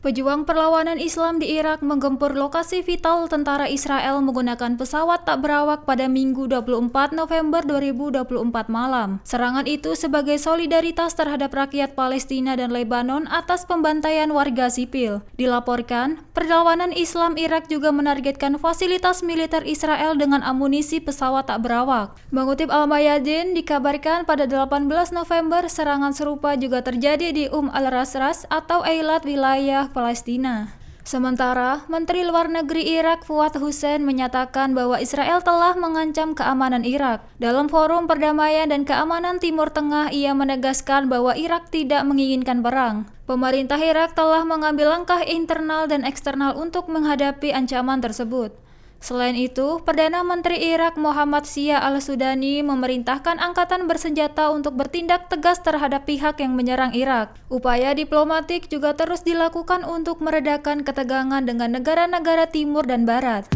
Pejuang perlawanan Islam di Irak menggempur lokasi vital tentara Israel menggunakan pesawat tak berawak pada Minggu 24 November 2024 malam. Serangan itu sebagai solidaritas terhadap rakyat Palestina dan Lebanon atas pembantaian warga sipil. Dilaporkan, perlawanan Islam Irak juga menargetkan fasilitas militer Israel dengan amunisi pesawat tak berawak. Mengutip Al-Mayadin, dikabarkan pada 18 November serangan serupa juga terjadi di al-Rasras atau Eilat wilayah Palestina. Sementara, Menteri Luar Negeri Irak Fuad Hussein menyatakan bahwa Israel telah mengancam keamanan Irak. Dalam forum perdamaian dan keamanan Timur Tengah, ia menegaskan bahwa Irak tidak menginginkan perang. Pemerintah Irak telah mengambil langkah internal dan eksternal untuk menghadapi ancaman tersebut. Selain itu, Perdana Menteri Irak Muhammad Shia al-Sudani memerintahkan angkatan bersenjata untuk bertindak tegas terhadap pihak yang menyerang Irak. Upaya diplomatik juga terus dilakukan untuk meredakan ketegangan dengan negara-negara timur dan barat.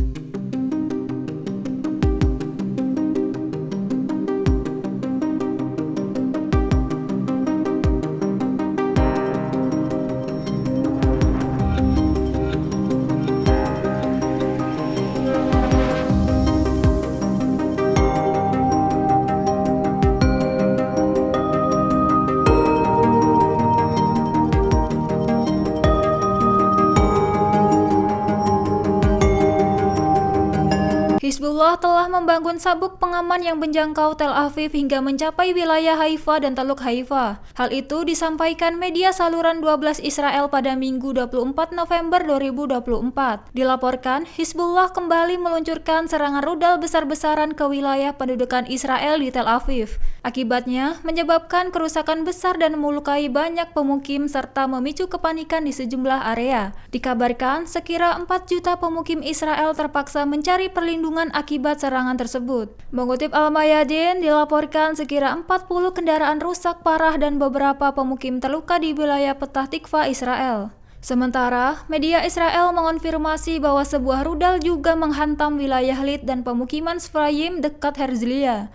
Hizbullah telah membangun sabuk pengaman yang menjangkau Tel Aviv hingga mencapai wilayah Haifa dan Teluk Haifa. Hal itu disampaikan media saluran 12 Israel pada Minggu 24 November 2024. Dilaporkan, Hizbullah kembali meluncurkan serangan rudal besar-besaran ke wilayah pendudukan Israel di Tel Aviv. Akibatnya, menyebabkan kerusakan besar dan melukai banyak pemukim serta memicu kepanikan di sejumlah area. Dikabarkan, sekira 4 juta pemukim Israel terpaksa mencari perlindungan akibat serangan tersebut. Mengutip Al-Mayadin, dilaporkan sekira 40 kendaraan rusak parah dan beberapa pemukim terluka di wilayah Petah Tikva, Israel. Sementara, media Israel mengonfirmasi bahwa sebuah rudal juga menghantam wilayah Lid dan pemukiman Sfrayim dekat Herzliya.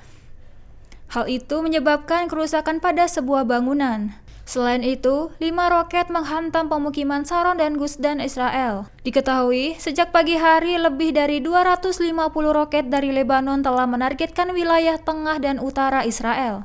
Hal itu menyebabkan kerusakan pada sebuah bangunan. Selain itu, 5 roket menghantam pemukiman Saron dan Gusdan, Israel. Diketahui, sejak pagi hari lebih dari 250 roket dari Lebanon telah menargetkan wilayah tengah dan utara Israel.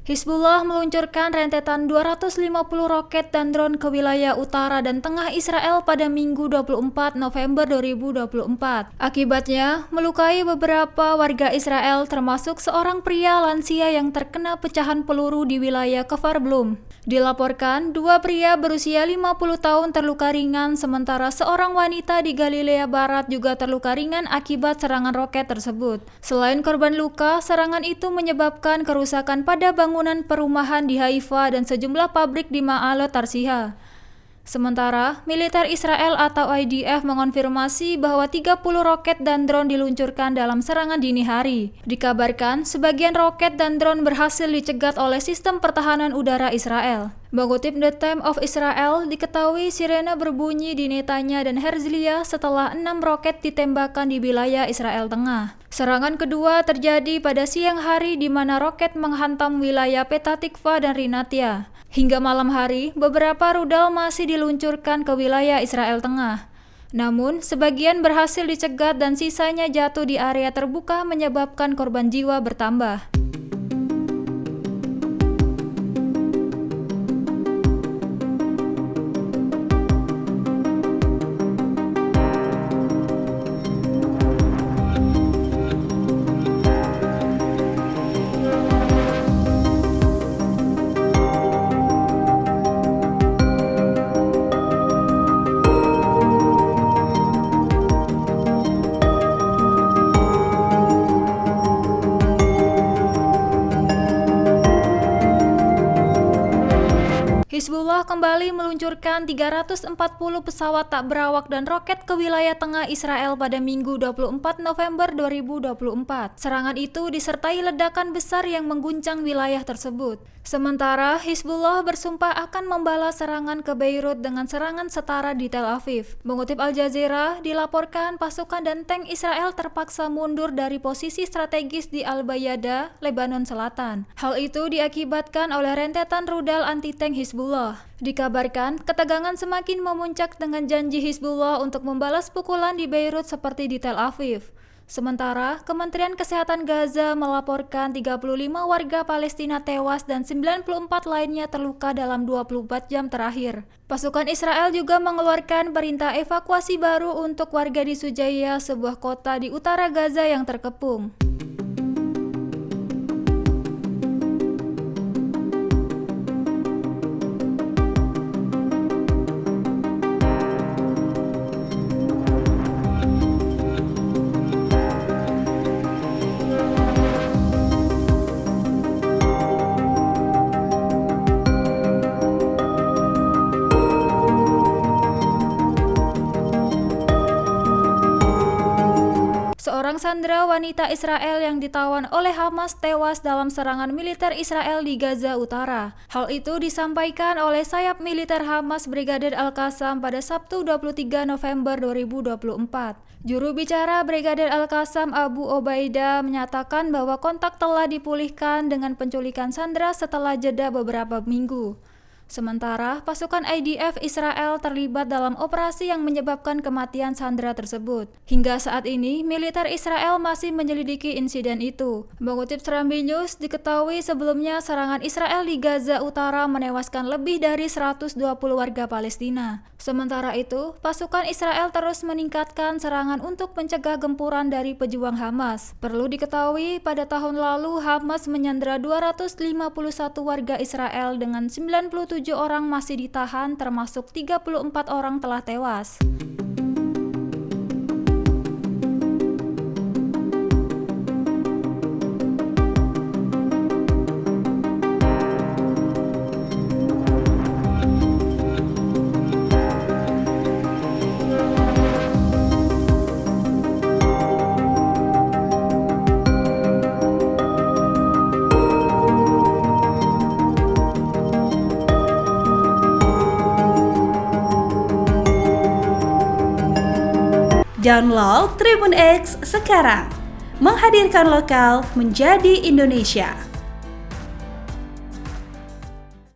Hizbullah meluncurkan rentetan 250 roket dan drone ke wilayah utara dan tengah Israel pada Minggu 24 November 2024. Akibatnya, melukai beberapa warga Israel termasuk seorang pria lansia yang terkena pecahan peluru di wilayah Kfar Blum. Dilaporkan, 2 pria berusia 50 tahun terluka ringan, sementara seorang wanita di Galilea Barat juga terluka ringan akibat serangan roket tersebut. Selain korban luka, serangan itu menyebabkan kerusakan pada bangunan perumahan di Haifa dan sejumlah pabrik di Ma'alat Tarsiha. Sementara, militer Israel atau IDF mengonfirmasi bahwa 30 roket dan drone diluncurkan dalam serangan dini hari. Dikabarkan, sebagian roket dan drone berhasil dicegat oleh sistem pertahanan udara Israel. Mengutip The Times of Israel, diketahui sirene berbunyi di Netanya dan Herzliya setelah 6 roket ditembakkan di wilayah Israel Tengah. Serangan kedua terjadi pada siang hari di mana roket menghantam wilayah Petah Tikva dan Rinatia. Hingga malam hari, beberapa rudal masih diluncurkan ke wilayah Israel Tengah. Namun, sebagian berhasil dicegat dan sisanya jatuh di area terbuka menyebabkan korban jiwa bertambah. Hizbullah kembali meluncurkan 340 pesawat tak berawak dan roket ke wilayah tengah Israel pada Minggu 24 November 2024. Serangan itu disertai ledakan besar yang mengguncang wilayah tersebut. Sementara Hizbullah bersumpah akan membalas serangan ke Beirut dengan serangan setara di Tel Aviv. Mengutip Al Jazeera, dilaporkan pasukan dan tank Israel terpaksa mundur dari posisi strategis di Al-Bayada, Lebanon Selatan. Hal itu diakibatkan oleh rentetan rudal anti-tank Hizbullah. Dikabarkan, ketegangan semakin memuncak dengan janji Hizbullah untuk membalas pukulan di Beirut seperti di Tel Aviv. Sementara, Kementerian Kesehatan Gaza melaporkan 35 warga Palestina tewas dan 94 lainnya terluka dalam 24 jam terakhir. Pasukan Israel juga mengeluarkan perintah evakuasi baru untuk warga di Sujaya, sebuah kota di utara Gaza yang terkepung. Seorang sandera wanita Israel yang ditawan oleh Hamas tewas dalam serangan militer Israel di Gaza Utara. Hal itu disampaikan oleh sayap militer Hamas Brigadir Al-Qassam pada Sabtu 23 November 2024. Juru bicara Brigadir Al-Qassam Abu Obaidah menyatakan bahwa kontak telah dipulihkan dengan penculikan sandera setelah jeda beberapa minggu. Sementara, pasukan IDF Israel terlibat dalam operasi yang menyebabkan kematian sandera tersebut. Hingga saat ini, militer Israel masih menyelidiki insiden itu. Mengutip Serambi News, diketahui sebelumnya serangan Israel di Gaza Utara menewaskan lebih dari 120 warga Palestina. Sementara itu, pasukan Israel terus meningkatkan serangan untuk mencegah gempuran dari pejuang Hamas. Perlu diketahui, pada tahun lalu Hamas menyandera 251 warga Israel dengan 97 orang masih ditahan, termasuk 34 orang telah tewas. Download Tribun X sekarang, menghadirkan lokal menjadi Indonesia.